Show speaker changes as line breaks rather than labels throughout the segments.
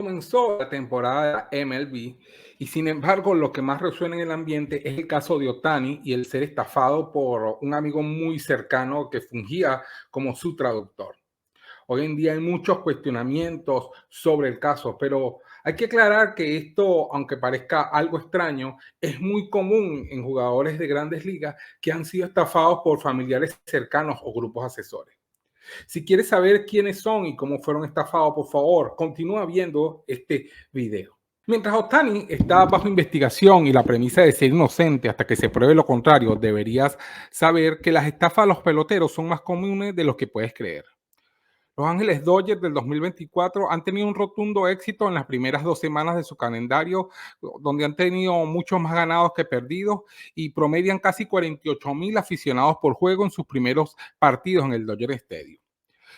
Comenzó la temporada de MLB y sin embargo lo que más resuena en el ambiente es el caso de Ohtani y el ser estafado por un amigo muy cercano que fungía como su traductor. Hoy en día hay muchos cuestionamientos sobre el caso, pero hay que aclarar que esto, aunque parezca algo extraño, es muy común en jugadores de grandes ligas que han sido estafados por familiares cercanos o grupos asesores. Si quieres saber quiénes son y cómo fueron estafados, por favor, continúa viendo este video. Mientras Ohtani está bajo investigación y la premisa de ser inocente hasta que se pruebe lo contrario, deberías saber que las estafas a los peloteros son más comunes de lo que puedes creer. Los Ángeles Dodgers del 2024 han tenido un rotundo éxito en las primeras 2 semanas de su calendario, donde han tenido muchos más ganados que perdidos y promedian casi 48,000 aficionados por juego en sus primeros partidos en el Dodger Stadium.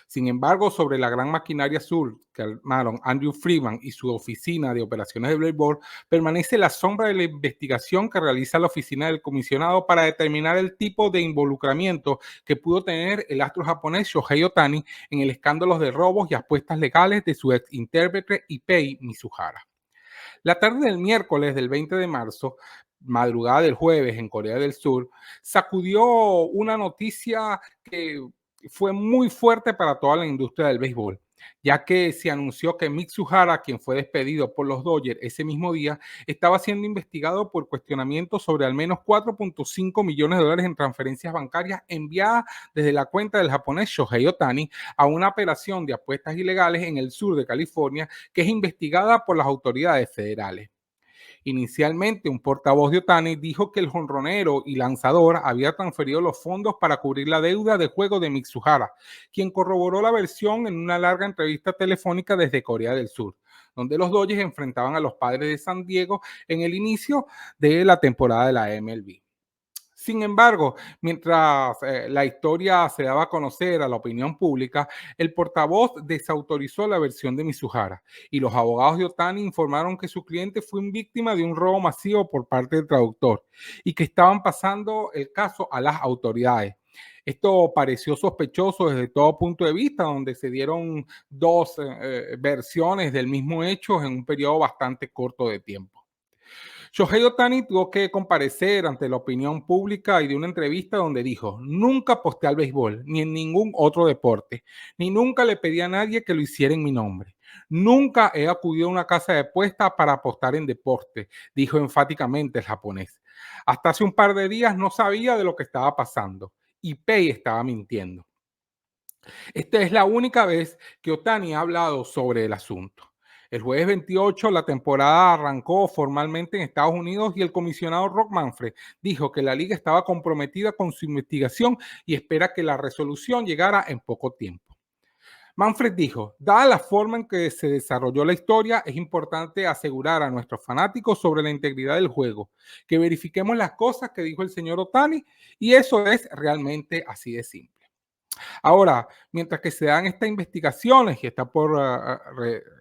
Sin embargo, sobre la gran maquinaria azul que armaron Andrew Freeman y su oficina de operaciones de béisbol, permanece la sombra de la investigación que realiza la oficina del comisionado para determinar el tipo de involucramiento que pudo tener el astro japonés Shohei Ohtani en el escándalo de robos y apuestas legales de su ex intérprete Ipei Mizuhara. La tarde del miércoles del 20 de marzo, madrugada del jueves en Corea del Sur, sacudió una noticia que fue muy fuerte para toda la industria del béisbol, ya que se anunció que Mitsuhara, quien fue despedido por los Dodgers ese mismo día, estaba siendo investigado por cuestionamientos sobre al menos 4.5 millones de dólares en transferencias bancarias enviadas desde la cuenta del japonés Shohei Ohtani a una operación de apuestas ilegales en el sur de California que es investigada por las autoridades federales. Inicialmente, un portavoz de Ohtani dijo que el jonronero y lanzador había transferido los fondos para cubrir la deuda de juego de Mitsuhara, quien corroboró la versión en una larga entrevista telefónica desde Corea del Sur, donde los Dodgers enfrentaban a los Padres de San Diego en el inicio de la temporada de la MLB. Sin embargo, mientras la historia se daba a conocer a la opinión pública, el portavoz desautorizó la versión de Mizuhara y los abogados de Ohtani informaron que su cliente fue víctima de un robo masivo por parte del traductor y que estaban pasando el caso a las autoridades. Esto pareció sospechoso desde todo punto de vista, donde se dieron dos versiones del mismo hecho en un periodo bastante corto de tiempo. Shohei Ohtani tuvo que comparecer ante la opinión pública y de una entrevista donde dijo: nunca aposté al béisbol, ni en ningún otro deporte, ni nunca le pedí a nadie que lo hiciera en mi nombre. Nunca he acudido a una casa de apuestas para apostar en deporte, dijo enfáticamente el japonés. Hasta hace un par de días no sabía de lo que estaba pasando. Ipei estaba mintiendo. Esta es la única vez que Ohtani ha hablado sobre el asunto. El jueves 28 la temporada arrancó formalmente en Estados Unidos y el comisionado Rob Manfred dijo que la liga estaba comprometida con su investigación y espera que la resolución llegara en poco tiempo. Manfred dijo: dada la forma en que se desarrolló la historia, es importante asegurar a nuestros fanáticos sobre la integridad del juego, que verifiquemos las cosas que dijo el señor Ohtani, y eso es realmente así de simple. Ahora, mientras que se dan estas investigaciones y está por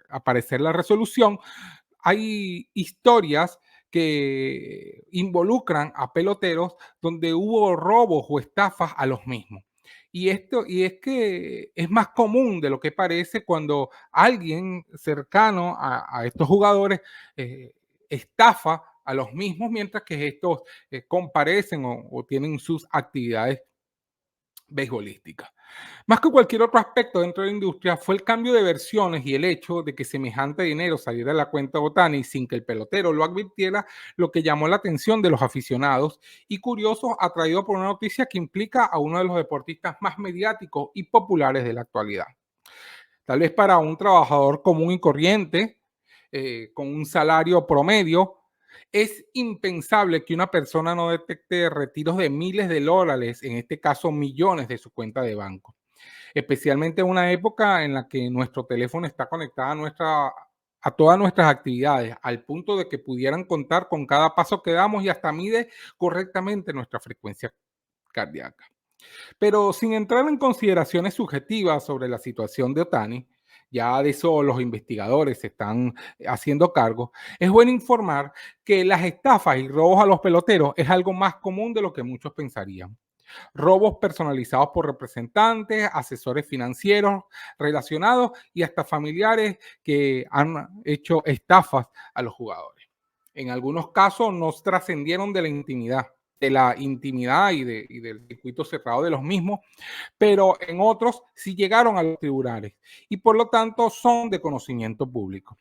aparecer la resolución, hay historias que involucran a peloteros donde hubo robos o estafas a los mismos. Y es que es más común de lo que parece cuando alguien cercano a estos jugadores estafa a los mismos mientras que estos comparecen o tienen sus actividades beisbolística. Más que cualquier otro aspecto dentro de la industria, fue el cambio de versiones y el hecho de que semejante dinero saliera de la cuenta de Ohtani sin que el pelotero lo advirtiera, lo que llamó la atención de los aficionados y curiosos, atraído por una noticia que implica a uno de los deportistas más mediáticos y populares de la actualidad. Tal vez para un trabajador común y corriente, con un salario promedio, es impensable que una persona no detecte retiros de miles de dólares, en este caso millones, de su cuenta de banco, especialmente en una época en la que nuestro teléfono está conectado a todas nuestras actividades, al punto de que pudieran contar con cada paso que damos y hasta mide correctamente nuestra frecuencia cardíaca. Pero sin entrar en consideraciones subjetivas sobre la situación de Ohtani, ya de eso los investigadores se están haciendo cargo, es bueno informar que las estafas y robos a los peloteros es algo más común de lo que muchos pensarían. robos personalizados por representantes, asesores financieros relacionados y hasta familiares que han hecho estafas a los jugadores. En algunos casos no trascendieron de la intimidad y del circuito cerrado de los mismos, pero en otros sí llegaron a los tribunales y por lo tanto son de conocimiento público.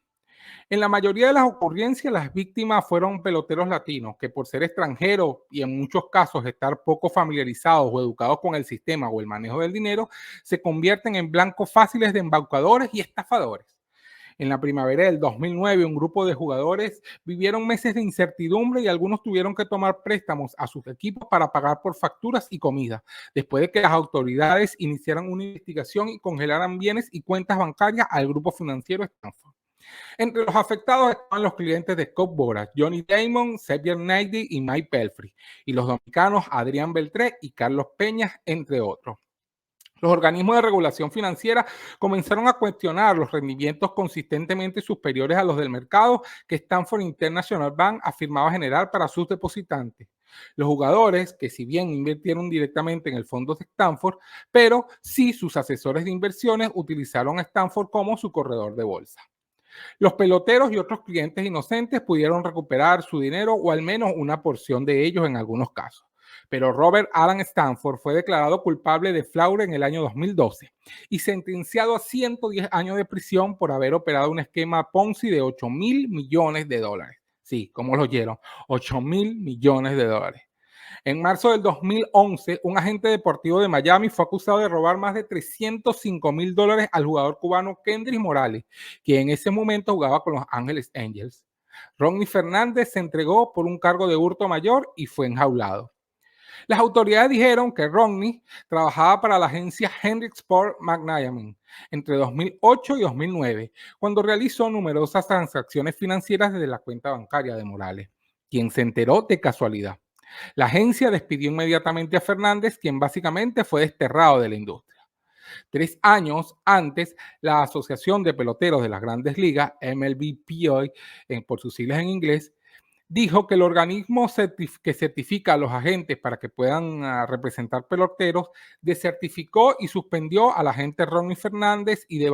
En la mayoría de las ocurrencias, las víctimas fueron peloteros latinos que por ser extranjeros y en muchos casos estar poco familiarizados o educados con el sistema o el manejo del dinero, se convierten en blancos fáciles de embaucadores y estafadores. En la primavera del 2009, un grupo de jugadores vivieron meses de incertidumbre y algunos tuvieron que tomar préstamos a sus equipos para pagar por facturas y comida, después de que las autoridades iniciaran una investigación y congelaran bienes y cuentas bancarias al grupo financiero Stanford. Entre los afectados estaban los clientes de Scott Boras, Johnny Damon, Xavier Naidoo y Mike Pelfrey, y los dominicanos Adrián Beltré y Carlos Peñas, entre otros. Los organismos de regulación financiera comenzaron a cuestionar los rendimientos consistentemente superiores a los del mercado que Stanford International Bank afirmaba generar para sus depositantes. Los jugadores, que si bien invirtieron directamente en el fondo de Stanford, pero sí sus asesores de inversiones utilizaron a Stanford como su corredor de bolsa. Los peloteros y otros clientes inocentes pudieron recuperar su dinero o al menos una porción de ellos en algunos casos. Pero Robert Alan Stanford fue declarado culpable de fraude en el año 2012 y sentenciado a 110 años de prisión por haber operado un esquema Ponzi de 8.000 millones de dólares. Sí, como lo oyeron, 8.000 millones de dólares. En marzo del 2011, un agente deportivo de Miami fue acusado de robar más de 305.000 dólares al jugador cubano Kendrick Morales, que en ese momento jugaba con los Ángeles Angels. Ronnie Fernández se entregó por un cargo de hurto mayor y fue enjaulado. Las autoridades dijeron que Ronnie trabajaba para la agencia Hendrick Sport McNamara entre 2008 y 2009, cuando realizó numerosas transacciones financieras desde la cuenta bancaria de Morales, quien se enteró de casualidad. La agencia despidió inmediatamente a Fernández, quien básicamente fue desterrado de la industria. 3 años antes, la Asociación de Peloteros de las Grandes Ligas, MLBPA, por sus siglas en inglés, dijo que el organismo que certifica a los agentes para que puedan representar peloteros, desertificó y suspendió al agente Ronnie Fernández y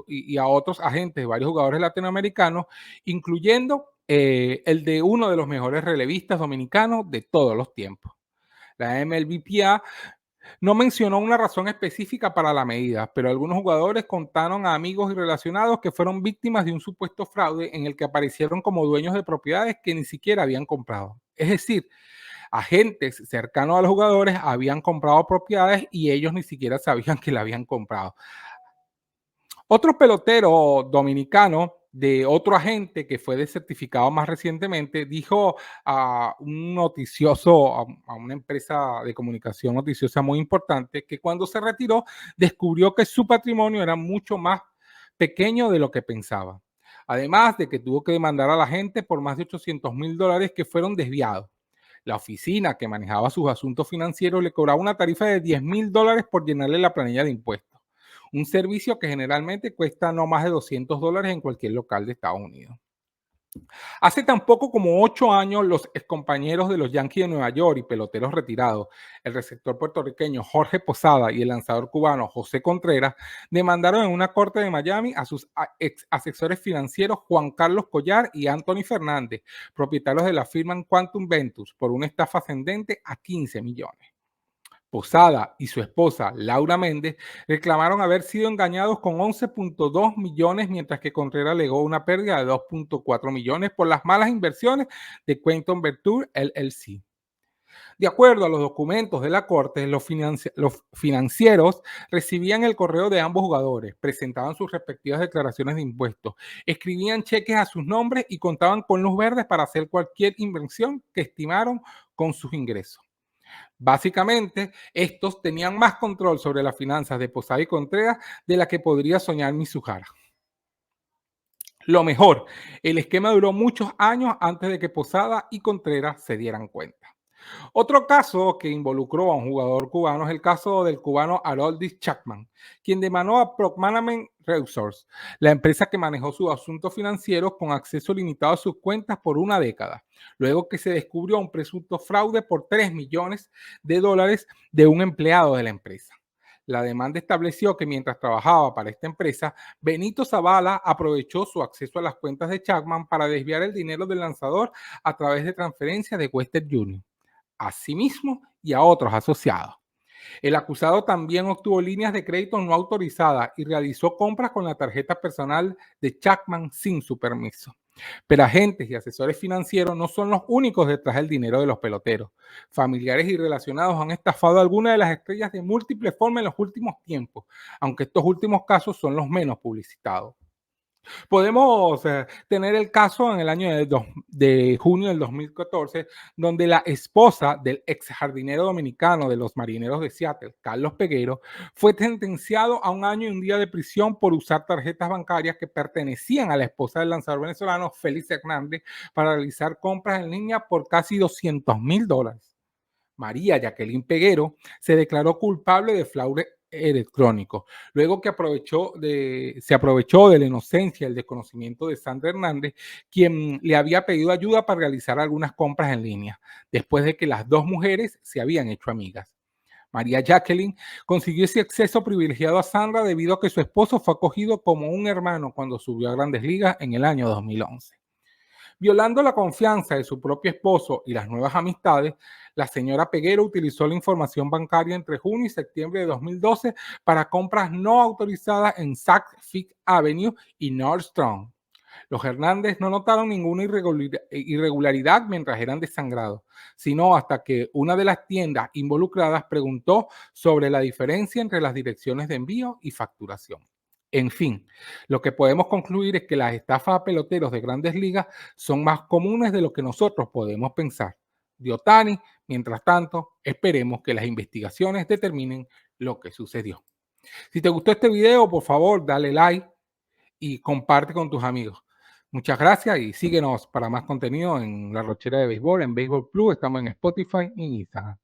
y a otros agentes de varios jugadores latinoamericanos, incluyendo el de uno de los mejores relevistas dominicanos de todos los tiempos. La MLBPA no mencionó una razón específica para la medida, pero algunos jugadores contaron a amigos y relacionados que fueron víctimas de un supuesto fraude en el que aparecieron como dueños de propiedades que ni siquiera habían comprado. Es decir, agentes cercanos a los jugadores habían comprado propiedades y ellos ni siquiera sabían que la habían comprado. Otro pelotero dominicano de otro agente que fue desertificado más recientemente dijo a un noticioso, a una empresa de comunicación noticiosa muy importante, que cuando se retiró descubrió que su patrimonio era mucho más pequeño de lo que pensaba. Además de que tuvo que demandar a la gente por más de 800.000 dólares que fueron desviados. La oficina que manejaba sus asuntos financieros le cobraba una tarifa de 10.000 dólares por llenarle la planilla de impuestos. Un servicio que generalmente cuesta no más de 200 dólares en cualquier local de Estados Unidos. Hace tan poco como 8 años, los excompañeros de los Yankees de Nueva York y peloteros retirados, el receptor puertorriqueño Jorge Posada y el lanzador cubano José Contreras, demandaron en una corte de Miami a sus ex asesores financieros Juan Carlos Collar y Anthony Fernández, propietarios de la firma Quantum Ventures, por una estafa ascendente a 15 millones. Posada y su esposa, Laura Méndez, reclamaron haber sido engañados con 11.2 millones, mientras que Contreras alegó una pérdida de 2.4 millones por las malas inversiones de Quantum Ventures LLC. De acuerdo a los documentos de la corte, los financieros recibían el correo de ambos jugadores, presentaban sus respectivas declaraciones de impuestos, escribían cheques a sus nombres y contaban con luz verde para hacer cualquier inversión que estimaron con sus ingresos. Básicamente, estos tenían más control sobre las finanzas de Posada y Contreras de la que podría soñar Mizuhara. Lo mejor, el esquema duró muchos años antes de que Posada y Contreras se dieran cuenta. Otro caso que involucró a un jugador cubano es el caso del cubano Haroldis Chapman, quien demandó a Procmanament Resources, la empresa que manejó sus asuntos financieros con acceso limitado a sus cuentas por una década, luego que se descubrió un presunto fraude por $3 millones de un empleado de la empresa. La demanda estableció que mientras trabajaba para esta empresa, Benito Zavala aprovechó su acceso a las cuentas de Chapman para desviar el dinero del lanzador a través de transferencias de Western Union a sí mismo y a otros asociados. El acusado también obtuvo líneas de crédito no autorizadas y realizó compras con la tarjeta personal de Chapman sin su permiso. Pero agentes y asesores financieros no son los únicos detrás del dinero de los peloteros. Familiares y relacionados han estafado a algunas de las estrellas de múltiples formas en los últimos tiempos, aunque estos últimos casos son los menos publicitados. Podemos tener el caso en el año de junio del 2014, donde la esposa del ex jardinero dominicano de los Marineros de Seattle, Carlos Peguero, fue sentenciado a 1 año y 1 día de prisión por usar tarjetas bancarias que pertenecían a la esposa del lanzador venezolano Félix Hernández para realizar compras en línea por casi $200,000. María Jacqueline Peguero se declaró culpable de fraude electrónico, luego que se aprovechó de la inocencia y el desconocimiento de Sandra Hernández, quien le había pedido ayuda para realizar algunas compras en línea, después de que las dos mujeres se habían hecho amigas. María Jacqueline consiguió ese acceso privilegiado a Sandra debido a que su esposo fue acogido como un hermano cuando subió a Grandes Ligas en el año 2011. Violando la confianza de su propio esposo y las nuevas amistades, la señora Peguero utilizó la información bancaria entre junio y septiembre de 2012 para compras no autorizadas en Saks Fifth Avenue y Nordstrom. Los Hernández no notaron ninguna irregularidad mientras eran desangrados, sino hasta que una de las tiendas involucradas preguntó sobre la diferencia entre las direcciones de envío y facturación. En fin, lo que podemos concluir es que las estafas a peloteros de grandes ligas son más comunes de lo que nosotros podemos pensar. De Ohtani, mientras tanto, esperemos que las investigaciones determinen lo que sucedió. Si te gustó este video, por favor, dale like y comparte con tus amigos. Muchas gracias y síguenos para más contenido en La Rochera de Béisbol, en Béisbol Plus, estamos en Spotify y en Instagram.